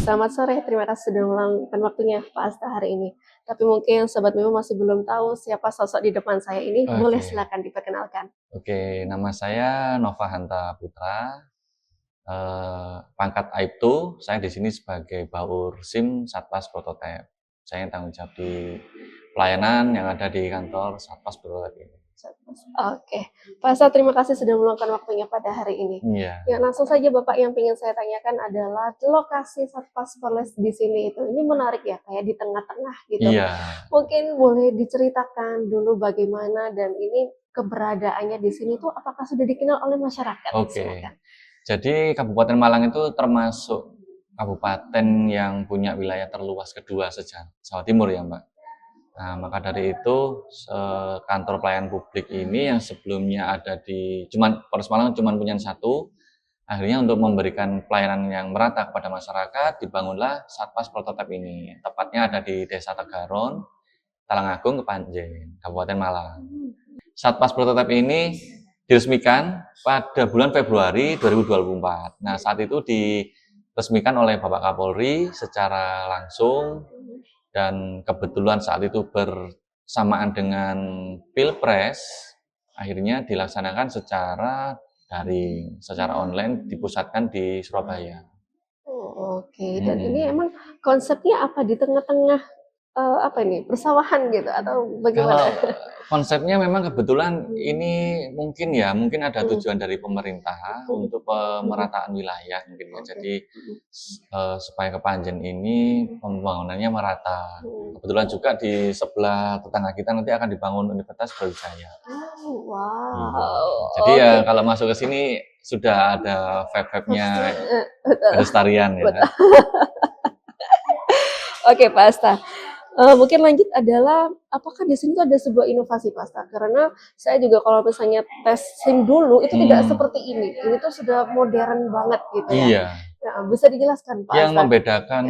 selamat sore. Terima kasih sudah meluangkan waktunya Pak Asta hari ini. Tapi mungkin Sobat Mimo masih belum tahu siapa sosok di depan saya ini. Boleh Oke, silakan diperkenalkan. nama saya Nova Hanta Putra, pangkat Aibtu. Saya di sini sebagai Baur SIM Satpas Prototype. Saya yang tanggung jawab di pelayanan yang ada di kantor Satpas Prototype ini. Oke, Pak Asta, terima kasih sudah meluangkan waktunya pada hari ini. Iya, Ya, langsung saja Bapak, yang ingin saya tanyakan adalah lokasi Satpas Polres di sini itu. Ini menarik ya, kayak di tengah-tengah gitu. iya, Mungkin boleh diceritakan dulu bagaimana dan ini keberadaannya di sini tuh apakah sudah dikenal oleh masyarakat? oke. Silakan. Jadi Kabupaten Malang itu termasuk kabupaten yang punya wilayah terluas kedua se-Jawa Timur ya, Mbak. Nah, maka dari itu kantor pelayanan publik ini yang sebelumnya ada di Polres Malang cuma punya satu, akhirnya untuk memberikan pelayanan yang merata kepada masyarakat dibangunlah Satpas Prototype ini. Tepatnya ada di Desa Tegaron, Talangagung, Kepanjen, Kabupaten Malang. Satpas Prototype ini diresmikan pada bulan Februari 2024. Nah, saat itu diresmikan oleh Bapak Kapolri secara langsung. Dan kebetulan saat itu bersamaan dengan Pilpres, akhirnya dilaksanakan secara daring, secara online, dipusatkan di Surabaya. Oh, oke. Dan ini emang konsepnya apa di tengah-tengah apa ini persawahan gitu atau bagaimana? Kalau konsepnya memang kebetulan ini mungkin ada tujuan dari pemerintah untuk pemerataan wilayah mungkin ya. Jadi supaya Kepanjen ini pembangunannya merata. Kebetulan juga di sebelah tetangga kita nanti akan dibangun Universitas Brawijaya. Oh, Iya. wow. Jadi Oke. ya kalau masuk ke sini sudah ada vibe-nya pelestarian ya. Betul. Oke, Pak Asta. Mungkin lanjut adalah apakah di sini tuh ada sebuah inovasi Pak Asta? Karena saya juga kalau misalnya tes SIM dulu itu tidak seperti ini. Ini tuh sudah modern banget gitu ya. Iya. Nah, bisa dijelaskan Pak Yang Asta? membedakan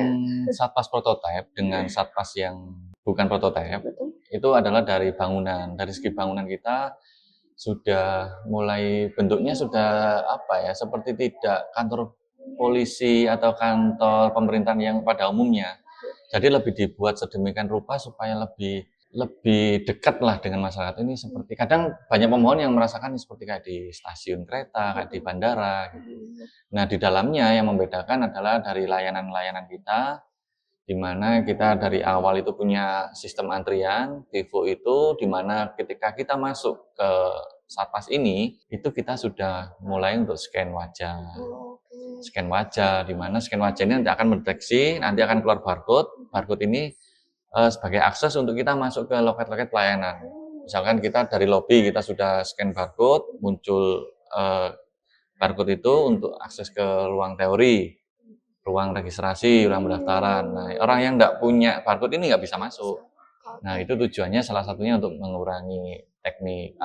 Satpas Prototype dengan Satpas yang bukan prototype Betul. itu adalah dari bangunan. Dari segi bangunan kita sudah mulai bentuknya sudah seperti tidak kantor polisi atau kantor pemerintahan yang pada umumnya. Jadi lebih dibuat sedemikian rupa supaya lebih dekat lah dengan masyarakat ini. Seperti kadang banyak pemohon yang merasakan seperti kayak di stasiun kereta, kayak di bandara gitu. Nah, di dalamnya yang membedakan adalah dari layanan-layanan kita, di mana kita dari awal itu punya sistem antrian, Vivo itu, di mana ketika kita masuk ke Satpas ini, itu kita sudah mulai untuk scan wajah. Scan wajah, di mana scan wajah ini nanti akan mendeteksi, nanti akan keluar barcode. Barcode ini sebagai akses untuk kita masuk ke loket-loket pelayanan. Misalkan kita dari lobby kita sudah scan barcode, muncul barcode itu untuk akses ke ruang teori, ruang registrasi, ruang pendaftaran. Nah, orang yang nggak punya barcode ini nggak bisa masuk. Nah, itu tujuannya salah satunya untuk mengurangi teknik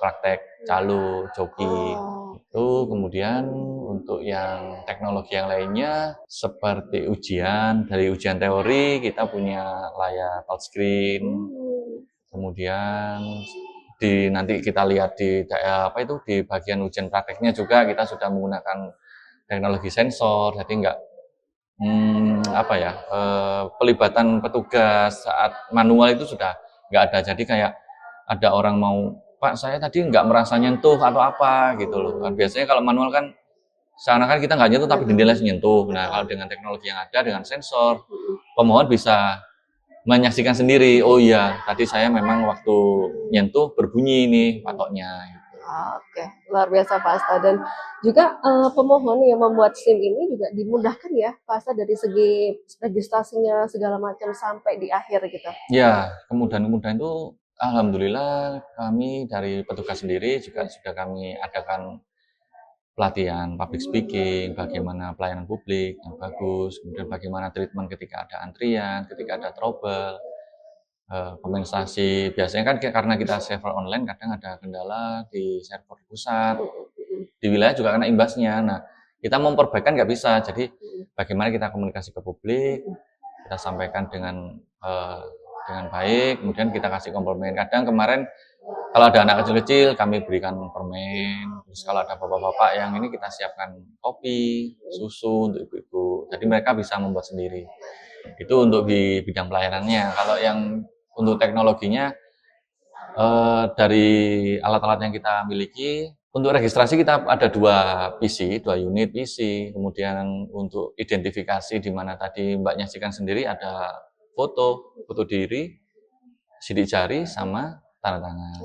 praktek calo, joki. Itu kemudian untuk yang teknologi yang lainnya seperti dari ujian teori kita punya layar touchscreen. Kemudian nanti kita lihat di bagian ujian prakteknya juga kita sudah menggunakan teknologi sensor, jadi nggak pelibatan petugas saat manual itu sudah nggak ada. Jadi kayak ada orang mau, Pak saya tadi nggak merasa nyentuh atau apa gitu loh. Kan biasanya kalau manual kan seakan-akan kita nggak nyentuh tapi dinilai nyentuh. Nah, kalau dengan teknologi yang ada dengan sensor, pemohon bisa menyaksikan sendiri, oh iya tadi saya memang waktu nyentuh berbunyi ini patoknya. Oke, luar biasa Pak Asta. Dan juga pemohon yang membuat SIM ini juga dimudahkan ya Pak Asta dari segi registrasinya segala macam sampai di akhir gitu. Ya, kemudahan-kemudahan itu alhamdulillah kami dari petugas sendiri juga sudah kami adakan pelatihan public speaking, bagaimana pelayanan publik yang bagus, kemudian bagaimana treatment ketika ada antrian, ketika ada trouble, kompensasi. Biasanya kan karena kita server online kadang ada kendala di server pusat, di wilayah juga kena imbasnya. Nah, kita memperbaikan nggak bisa, jadi bagaimana kita komunikasi ke publik, kita sampaikan dengan baik, kemudian kita kasih komplimen. Kadang kemarin Kalau ada anak kecil-kecil, kami berikan permen. Terus kalau ada bapak-bapak yang ini kita siapkan kopi, susu untuk ibu-ibu. Jadi mereka bisa membuat sendiri. Itu untuk di bidang pelayanannya. Kalau yang untuk teknologinya, dari alat-alat yang kita miliki, untuk registrasi kita ada 2 PC, 2 unit PC. Kemudian untuk identifikasi di mana tadi Mbak nyaksikan sendiri ada foto diri, sidik jari, sama tanda tangan.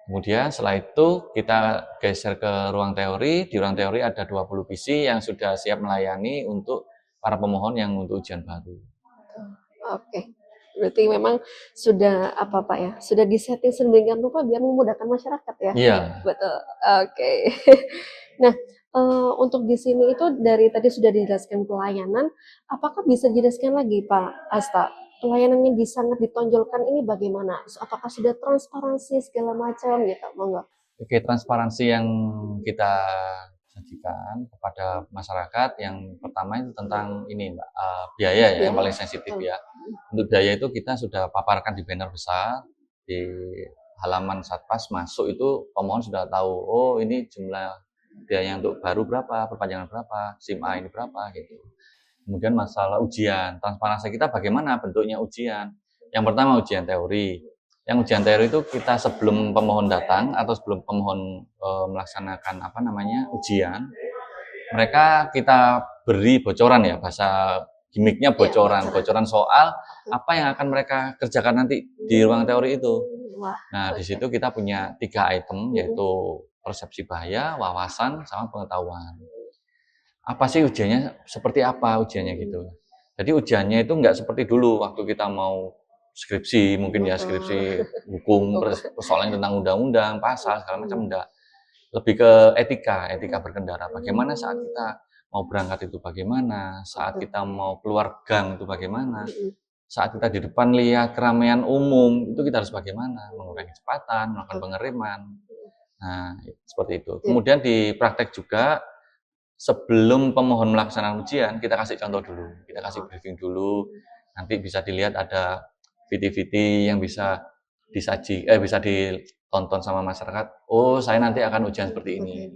Kemudian setelah itu kita geser ke ruang teori. Di ruang teori ada 20 PC yang sudah siap melayani untuk para pemohon yang untuk ujian baru. Oke. Berarti memang sudah apa Pak ya? Sudah disetting sedemikian rupa biar memudahkan masyarakat ya? Iya. Betul. Oke. Nah, untuk di sini itu dari tadi sudah dijelaskan pelayanan, apakah bisa dijelaskan lagi Pak Asta? Pelayanan yang sangat ditonjolkan ini bagaimana? Apakah sudah transparansi segala macam gitu? Monggo. Oke, transparansi yang kita sajikan kepada masyarakat yang pertama itu tentang ini Mbak, biaya ya yang paling sensitif ya. Untuk biaya itu kita sudah paparkan di banner besar di halaman Satpas masuk itu pemohon sudah tahu, oh ini jumlah biaya untuk baru berapa, perpanjangan berapa, SIM A ini berapa gitu. Kemudian masalah ujian, transparansi kita bagaimana bentuknya ujian. Yang pertama ujian teori. Yang ujian teori itu kita sebelum pemohon datang atau sebelum pemohon melaksanakan ujian, mereka kita beri bocoran ya, bahasa gimmicknya bocoran soal apa yang akan mereka kerjakan nanti di ruang teori itu. Nah, di situ kita punya 3 item yaitu persepsi bahaya, wawasan, sama pengetahuan. Apa sih ujiannya, seperti apa ujiannya gitu. Jadi ujiannya itu nggak seperti dulu waktu kita mau skripsi, mungkin ya skripsi hukum, persoalan tentang undang-undang, pasal, segala macam enggak. Lebih ke etika berkendara. Bagaimana saat kita mau berangkat itu bagaimana, saat kita mau keluar gang itu bagaimana, saat kita di depan lihat keramaian umum, itu kita harus bagaimana, mengurangi kecepatan, melakukan pengereman. Nah, seperti itu. Kemudian di praktek juga, sebelum pemohon melaksanakan ujian, kita kasih contoh dulu, kita kasih briefing dulu. Nanti bisa dilihat ada VT-VT yang bisa bisa ditonton sama masyarakat. Oh, saya nanti akan ujian seperti ini.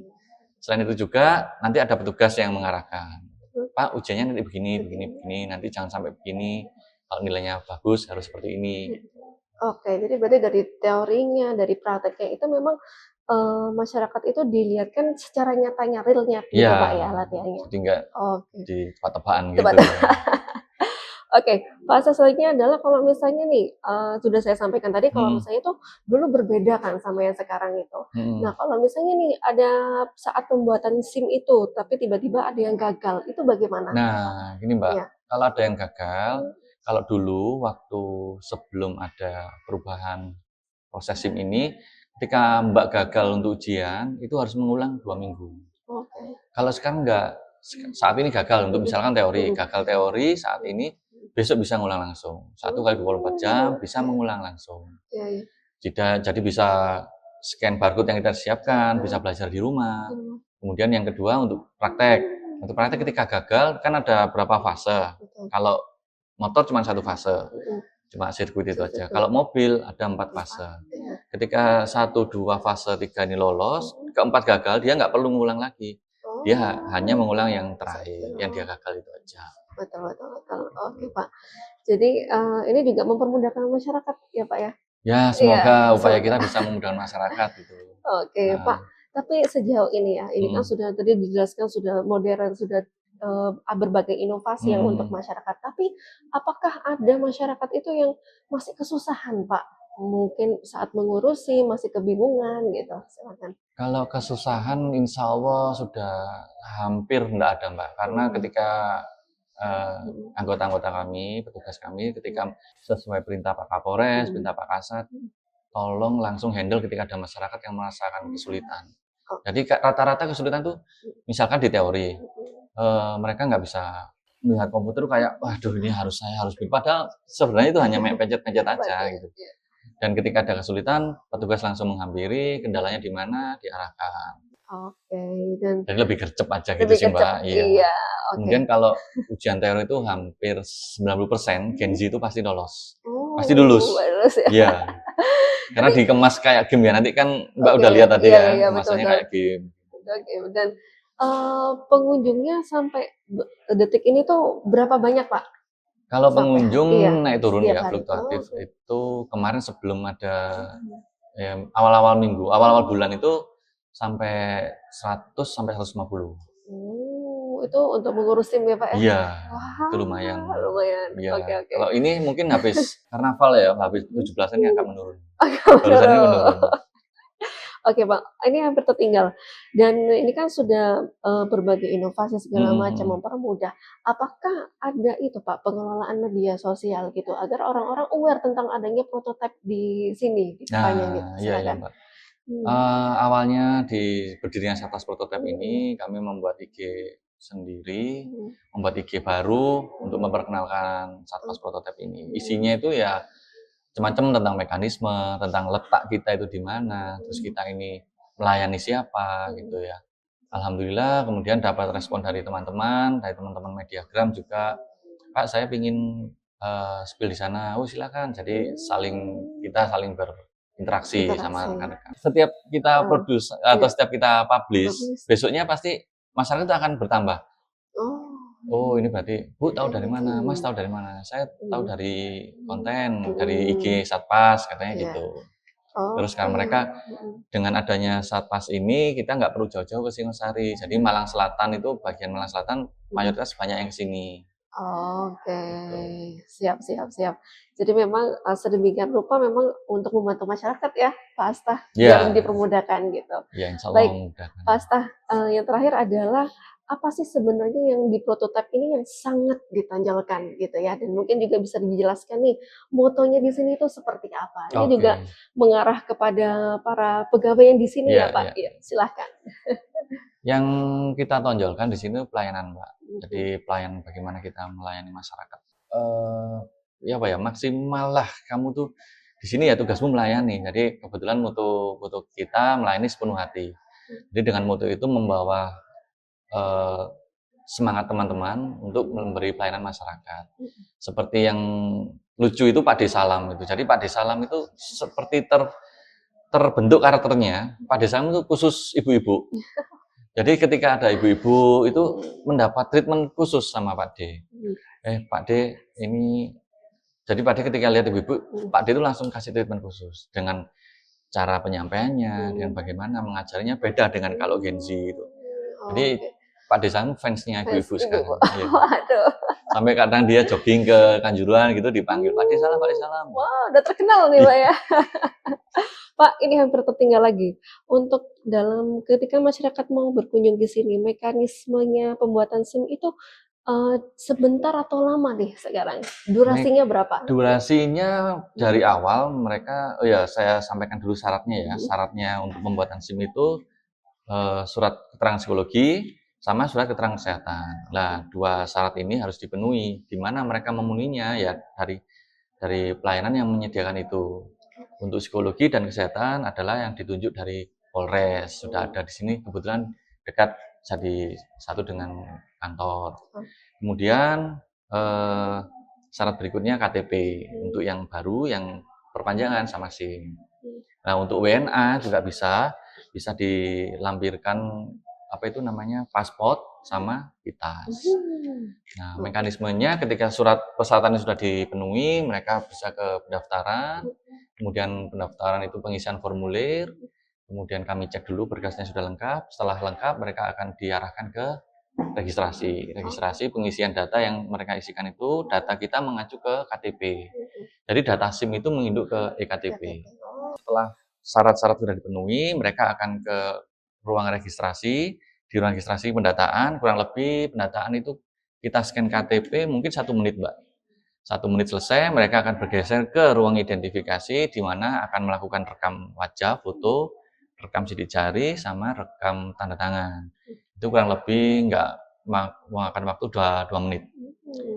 Selain itu juga nanti ada petugas yang mengarahkan. Pak, ujiannya nanti begini. Nanti jangan sampai begini. Kalau nilainya bagus harus seperti ini. Oke, jadi berarti dari teorinya, dari prakteknya itu memang masyarakat itu dilihatkan secara nyatanya, realnya gitu Ya, Pak ya latihannya. jadi nggak di tebak-tebakan gitu. Oke, Pak selanjutnya adalah kalau misalnya nih, sudah saya sampaikan tadi kalau misalnya itu dulu berbeda kan sama yang sekarang itu. Nah, kalau misalnya nih ada saat pembuatan SIM itu, tapi tiba-tiba ada yang gagal, itu bagaimana? Nah, gini Mbak, kalau ada yang gagal, kalau dulu waktu sebelum ada perubahan proses SIM ini, ketika Mbak gagal untuk ujian, itu harus mengulang 2 minggu. Kalau sekarang enggak, saat ini gagal untuk misalkan teori, gagal teori saat ini, besok bisa ngulang langsung. 1 kali 24 jam bisa mengulang langsung. Jadi bisa scan barcode yang kita siapkan, bisa belajar di rumah. Kemudian yang kedua untuk praktek. Untuk praktek ketika gagal, kan ada berapa fase. Kalau motor cuma 1 fase, cuma sirkuit itu aja. Kalau mobil ada 4 fase. Ketika 1, 2 fase, 3 ini lolos, keempat gagal, dia nggak perlu ngulang lagi. Dia hanya mengulang yang terakhir, yang dia gagal itu aja. Betul. Oke Pak. Jadi ini juga mempermudahkan masyarakat ya Pak ya? Ya, semoga upaya kita bisa memudahkan masyarakat gitu. Oke Pak, tapi sejauh ini ya, ini kan sudah tadi dijelaskan sudah modern, sudah berbagai inovasi yang untuk masyarakat. Tapi apakah ada masyarakat itu yang masih kesusahan Pak? Mungkin saat mengurusi masih kebingungan gitu. Silakan. Kalau kesusahan insya Allah sudah hampir enggak ada Mbak. Karena ketika anggota-anggota kami, petugas kami, ketika sesuai perintah Pak Kapolres, perintah Pak Kasat, tolong langsung handle ketika ada masyarakat yang merasakan kesulitan. Jadi rata-rata kesulitan tuh, misalkan di teori, mereka nggak bisa melihat komputer kayak, waduh ini saya harus bikin. Padahal sebenarnya itu hanya pencet-pencet aja gitu. Dan ketika ada kesulitan, petugas langsung menghampiri, kendalanya di mana, diarahkan. Jadi lebih gercep aja gitu sih Mbak. Iya. Kemudian kalau ujian teori itu hampir 90% Gen Z itu pasti lolos. Pasti lulus. Ya. Iya. Karena dikemas kayak game ya. Nanti kan Mbak Oke, udah lihat tadi iya ya, iya, betul kemasannya betul. kayak game. Oke, dan, pengunjungnya sampai detik ini tuh berapa banyak, Pak? Kalau Sampai iya, pengunjung naik turun setiap ya, hari? Oh, fluktuatif. oke. Itu kemarin sebelum ada Mhm. awal-awal minggu, awal-awal bulan itu sampai 100 sampai 150. Itu untuk mengurus SIM ya, Pak, ya? Iya, itu lumayan. Wah, lumayan. Iya, Oke oke. kalau ini mungkin habis karnaval ya, habis 17-an ini agak menurun. Oke, Barusan ini menurun. oke, Bang, ini hampir tertinggal dan ini kan sudah, berbagai inovasi segala Mhm, macam mhm. mempermudah. Apakah ada itu, Pak, pengelolaan media sosial gitu agar orang-orang aware tentang adanya prototipe di sini, di Depannya gitu? Nah, iya iya, Silakan. Mbak. Hmm. Awalnya di berdirinya Satpas Prototype Mhm. ini, kami membuat IG sendiri, Mhm. membuat IG baru untuk memperkenalkan Satpas Prototype ini. Mhm. Isinya itu ya macam-macam tentang mekanisme, tentang letak kita itu di mana, terus Mhm. kita ini melayani siapa Mhm. gitu ya. Alhamdulillah kemudian dapat respon dari teman-teman, Mediagram juga, "Pak, saya pingin spill di sana." "Oh, silakan." Jadi kita saling berinteraksi sama Interaksi. rekan-rekan. Setiap kita Oh, produce atau iya, setiap kita publish, bagus. besoknya pasti masyarakat itu akan bertambah. Oh, "Oh, ini berarti Bu tahu dari mana? Mas mhm. tahu dari mana?" "Saya tahu Mhm. dari konten, dari IG Mhm. Satpas," katanya Iya. gitu. Terus Oke. karena mereka Mhm. dengan adanya Satpas ini, kita nggak perlu jauh-jauh ke Singosari. Jadi Malang Selatan itu, bagian Malang Selatan Mhm. mayoritas banyak yang ke sini, Oke, gitu. siap siap siap. Jadi memang, sedemikian rupa memang untuk membantu masyarakat ya, Pak Astah, biar Ya, dipermudahkan gitu. ya insya Allah Baik, memudahkan. Pak Astah, yang terakhir adalah apa sih sebenarnya yang di prototipe ini yang sangat ditonjolkan gitu ya, dan mungkin juga bisa dijelaskan nih, motonya di sini itu seperti apa? Ini juga Oke, mengarah kepada para pegawai yang di sini iya ya, iya. Pak? Iya, silahkan. Yang kita tonjolkan di sini pelayanan, Mbak. Jadi Mhm. pelayanan bagaimana kita melayani masyarakat. Eh, ya apa ya, maksimal lah kamu tuh di sini ya tugasmu melayani. Jadi kebetulan mutu kita melayani sepenuh hati. Jadi dengan mutu itu membawa eh, semangat teman-teman untuk memberi pelayanan masyarakat. Mhm. Seperti yang lucu itu Pak Desalam itu. Jadi Pak Desalam itu seperti terbentuk karakternya. Pak Desalam itu khusus ibu-ibu. Jadi ketika ada ibu-ibu itu mendapat treatment khusus sama Pak D. Mhm. Pak D ini, jadi Pak D ketika lihat ibu-ibu, Mhm. Pak D itu langsung kasih treatment khusus dengan cara penyampaiannya, dengan Mhm. bagaimana mengajarinya beda dengan kalau Gen Z itu. Jadi Oke. Pak D sekarang fansnya Fans ibu-ibu ibu-ibu. sekarang. Iya. Waduh. Sampai kadang dia jogging ke Kanjuruhan gitu dipanggil Pak D salam, Pak D salam. Wah, udah terkenal nih, Pak, Iya. ya. Pak, ini hampir tertinggal lagi. Untuk dalam ketika masyarakat mau berkunjung ke sini, mekanismenya pembuatan SIM itu, sebentar atau lama nih sekarang? Durasinya berapa? Ya. Durasinya dari Mhm. awal mereka, oh ya saya sampaikan dulu syaratnya ya. Mhm. Syaratnya untuk pembuatan SIM itu surat keterangan psikologi sama surat keterangan kesehatan. Nah, dua syarat ini harus dipenuhi. Di mana mereka memenuhinya ya dari pelayanan yang menyediakan itu. Untuk psikologi dan kesehatan adalah yang ditunjuk dari Polres. Sudah ada di sini kebetulan dekat jadi satu dengan kantor. Kemudian syarat berikutnya KTP untuk yang baru, yang perpanjangan sama SIM. Nah, untuk WNA juga bisa dilampirkan apa itu namanya paspor sama kitas. Nah, Oke. mekanismenya ketika surat persyaratannya sudah dipenuhi, mereka bisa ke pendaftaran. Kemudian pendaftaran itu pengisian formulir. Kemudian kami cek dulu berkasnya sudah lengkap. Setelah lengkap, mereka akan diarahkan ke registrasi. Registrasi pengisian data yang mereka isikan itu data kita mengacu ke KTP. Jadi data SIM itu menginduk ke EKTP. KTP. Oh. Setelah syarat-syarat sudah dipenuhi, mereka akan ke ruang registrasi. Di ruang registrasi pendataan, kurang lebih pendataan itu kita scan KTP mungkin 1 menit, Mbak. 1 menit selesai, mereka akan bergeser ke ruang identifikasi di mana akan melakukan rekam wajah, foto, rekam sidik jari, sama rekam tanda tangan. Itu kurang lebih nggak memakan waktu 2 menit.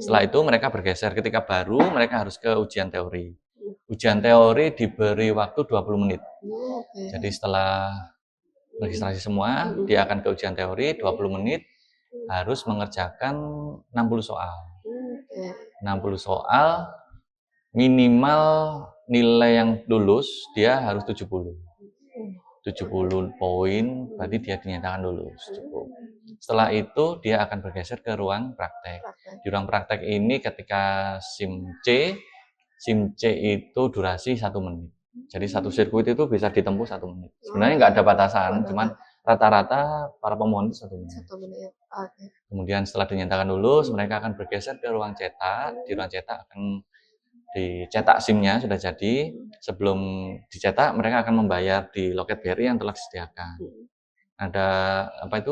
Setelah itu mereka bergeser, ketika baru mereka harus ke ujian teori. Ujian teori diberi waktu 20 menit. Oke. Jadi setelah registrasi semua, dia akan ke ujian teori 20 menit, harus mengerjakan 60 soal. Oke. 60 soal, minimal nilai yang lulus dia harus 70 poin, berarti dia dinyatakan lulus. Cukup. Setelah itu dia akan bergeser ke ruang praktek. Di ruang praktek ini ketika SIM C itu durasi 1 menit. Jadi satu sirkuit itu bisa ditempuh 1 menit. Sebenarnya nggak ada batasan, cuman rata-rata para pemohon itu 1 menit. 1 menit. Oke. Kemudian setelah dinyatakan lulus, mereka akan bergeser ke ruang cetak. Di ruang cetak akan dicetak SIM-nya sudah jadi. Sebelum dicetak, mereka akan membayar di loket BRI yang telah disediakan. Ada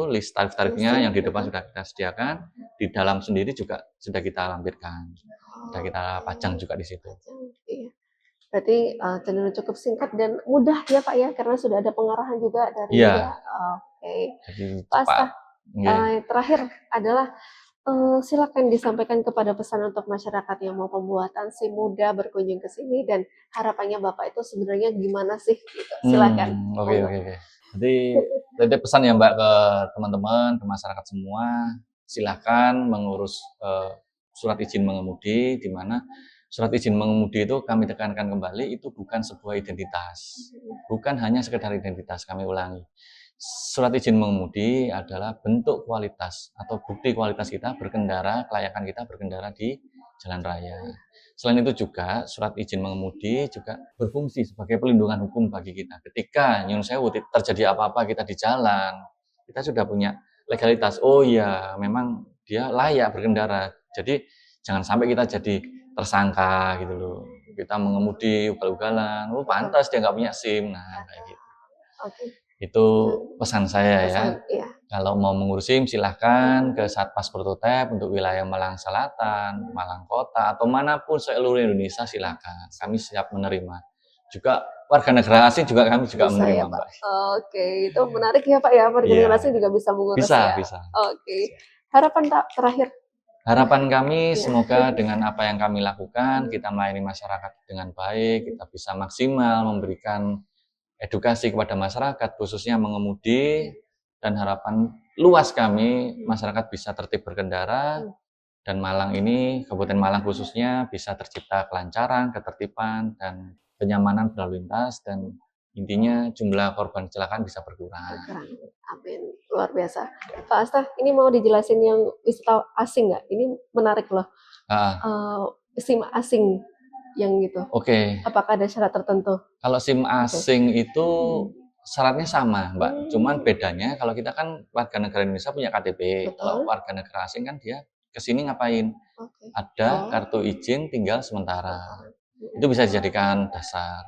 list tarif-tarifnya yang di depan sudah kita sediakan. Di dalam sendiri juga sudah kita lampirkan. Sudah kita pajang juga di situ. Iya. Berarti cenderung cukup singkat dan mudah ya Pak ya, karena sudah ada pengarahan juga dari Iya. Oke. Jadi Pak Asta, cepat. terakhir adalah silakan disampaikan kepada pesan untuk masyarakat yang mau pembuatan SIM muda berkunjung ke sini dan harapannya Bapak itu sebenarnya gimana sih? Gitu. Silakan. Oke. Jadi pesan ya Mbak ke teman-teman, ke masyarakat semua, silakan mengurus surat izin mengemudi, di mana surat izin mengemudi itu kami tekankan kembali itu bukan sebuah identitas, bukan hanya sekedar identitas. Kami ulangi, surat izin mengemudi adalah bentuk kualitas atau bukti kualitas kita berkendara, kelayakan kita berkendara di jalan raya. Selain itu juga surat izin mengemudi juga berfungsi sebagai pelindungan hukum bagi kita. Ketika nyun sewu terjadi apa-apa kita di jalan, kita sudah punya legalitas. Oh iya, memang dia layak berkendara. Jadi jangan sampai kita jadi tersangka gitu loh. Kita mengemudi ugal-ugalan, oh pantas dia nggak punya SIM, nah kayak gitu. Oke. Itu pesan saya ya. Iya. Kalau mau mengurus SIM silahkan ke Satpas Prototep untuk wilayah Malang Selatan, Malang Kota, atau manapun seluruh Indonesia silahkan. Kami siap menerima. Juga warga negara asing juga kami juga Bisa menerima, ya, Pak. Mbak. Oke, itu menarik ya Pak ya, warga negara asing juga bisa mengurus ya. Bisa. Oke. Harapan Pak terakhir. Harapan kami semoga dengan apa yang kami lakukan, kita melayani masyarakat dengan baik, kita bisa maksimal memberikan edukasi kepada masyarakat, khususnya mengemudi, dan harapan luas kami, masyarakat bisa tertib berkendara, dan Malang ini, Kabupaten Malang khususnya, bisa tercipta kelancaran, ketertiban, dan kenyamanan berlalu lintas, dan intinya jumlah korban kecelakaan bisa berkurang. Amin, luar biasa. Pak Asta, ini mau dijelasin yang wisata asing nggak? Ini menarik loh. SIM asing yang gitu. Oke. Apakah ada syarat tertentu? Kalau SIM asing itu syaratnya sama, Mbak. Cuman bedanya kalau kita kan warga negara Indonesia punya KTP. Kalau warga negara asing kan dia kesini ngapain? Ada kartu izin tinggal sementara. Itu bisa dijadikan dasar.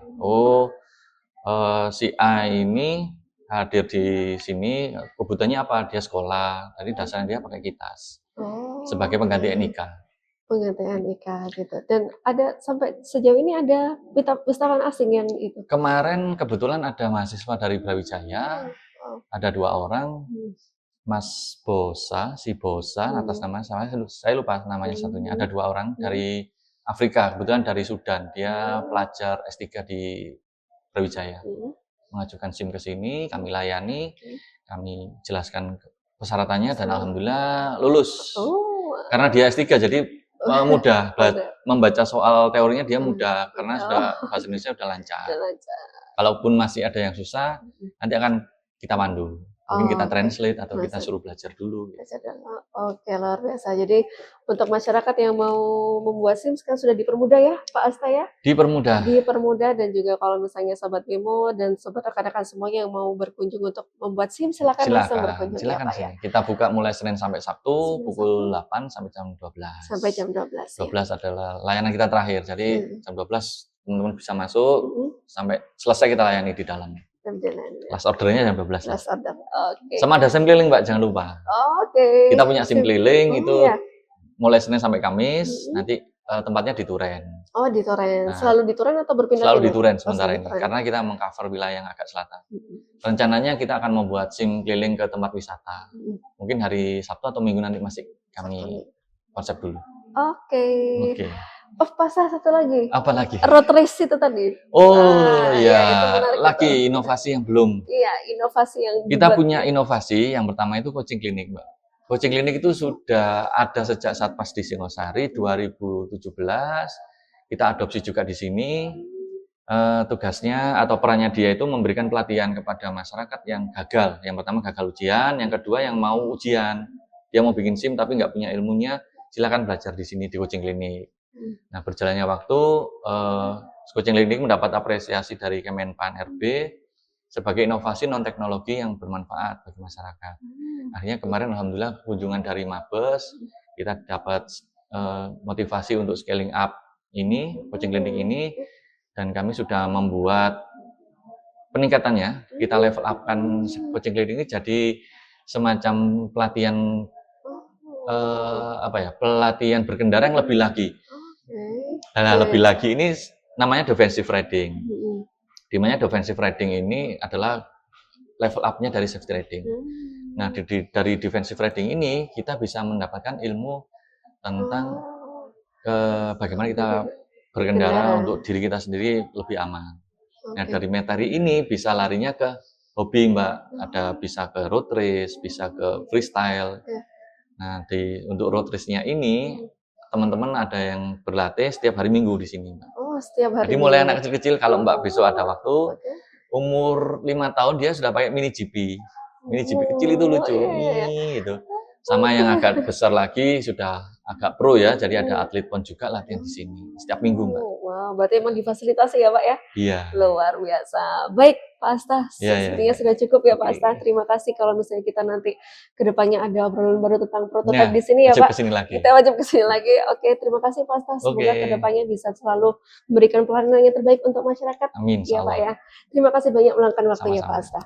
Si A ini hadir di sini, kebutuhannya apa? Dia sekolah. Tadi dasarnya dia pakai KITAS sebagai pengganti NIK. Penggantian NIK gitu. Dan ada sampai sejauh ini ada wisatawan asing yang itu? Kemarin kebetulan ada mahasiswa dari Brawijaya, ada 2 orang, Mas Bosa, si Bosa, atas nama saya lupa namanya satunya. Ada 2 orang dari Afrika, kebetulan dari Sudan. Dia pelajar S3 di Brawijaya. Mengajukan SIM ke sini, kami layani, kami jelaskan persyaratannya, dan alhamdulillah lulus. Karena dia S3, jadi mudah membaca soal teorinya, dia mudah karena sudah bahasa Indonesia sudah lancar. Kalaupun masih ada yang susah, nanti akan kita pandu. Mungkin kita translate atau kita suruh belajar dulu. Oke, luar biasa. Jadi untuk masyarakat yang mau membuat SIM sekarang sudah dipermudah ya, Pak Asta ya? Dipermudah, dan juga kalau misalnya Sobat Memo dan Sobat rekan-rekan semuanya yang mau berkunjung untuk membuat SIM, silakan langsung berkunjung ya Pak ya. Kita buka mulai Senin sampai Sabtu pukul 8 sampai jam 12. Sampai jam 12. 12 adalah layanan kita terakhir. Jadi jam 12 teman-teman bisa masuk sampai selesai kita layani di dalam. Last ordernya jam 12. Last order. Oke. Sama ada SIM keliling, Mbak, jangan lupa. Oke. Kita punya SIM keliling itu mulai Senin sampai Kamis, nanti tempatnya di Turen. Oh, di Turen. Selalu di Turen atau berpindah? Selalu di Turen sementara ini, karena kita mengcover wilayah yang agak selatan. Rencananya kita akan membuat SIM keliling ke tempat wisata. Mungkin hari Sabtu atau Minggu nanti masih kami konsep dulu. Oke. Pasal satu lagi. Apa lagi? Road race itu tadi. Lagi inovasi yang belum. Iya, inovasi yang kita punya inovasi yang pertama itu coaching klinik, Mbak. Coaching klinik itu sudah ada sejak Satpas di Singosari 2017. Kita adopsi juga di sini. tugasnya atau perannya dia itu memberikan pelatihan kepada masyarakat yang gagal. Yang pertama gagal ujian, yang kedua yang mau ujian. Dia mau bikin SIM tapi nggak punya ilmunya, silakan belajar di sini di coaching klinik. Nah, berjalannya waktu, coaching klinik mendapat apresiasi dari Kemenpan RB sebagai inovasi non-teknologi yang bermanfaat bagi masyarakat. Akhirnya kemarin alhamdulillah kunjungan dari Mabes, kita dapat motivasi untuk scaling up ini, coaching klinik ini, dan kami sudah membuat peningkatannya. Kita level upkan coaching klinik ini jadi semacam pelatihan pelatihan berkendara yang lebih lagi. Nah, lebih lagi ini namanya defensive riding. Di mana defensive riding ini adalah level up-nya dari safety riding. Nah, dari defensive riding ini kita bisa mendapatkan ilmu tentang bagaimana kita berkendara untuk diri kita sendiri lebih aman. Nah, dari materi ini bisa larinya ke hobi, Mbak. Ada bisa ke road race, bisa ke freestyle. Nah, untuk road race-nya ini teman-teman ada yang berlatih setiap hari Minggu di sini, Mbak. Oh, setiap hari. Jadi mulai anak kecil-kecil, kalau Mbak besok ada waktu, umur 5 tahun dia sudah pakai mini GP. Mini GP kecil itu lucu, gitu. Sama yang agak besar lagi sudah agak pro ya, jadi ada atlet pon juga latihan di sini setiap minggu, Mbak. Wow, berarti emang difasilitasi ya, Pak ya? Iya. Luar biasa. Baik, Pak Asta, sepertinya sudah cukup ya, Pak Asta. Terima kasih kalau misalnya kita nanti kedepannya ada obrolan baru tentang prototipe di sini ya, Pak. Kita wajib kesini lagi. Oke, terima kasih Pak Asta. Semoga kedepannya bisa selalu memberikan pelayanan yang terbaik untuk masyarakat. Amin. Ya, Pak ya. Terima kasih banyak meluangkan waktunya, Pak Asta.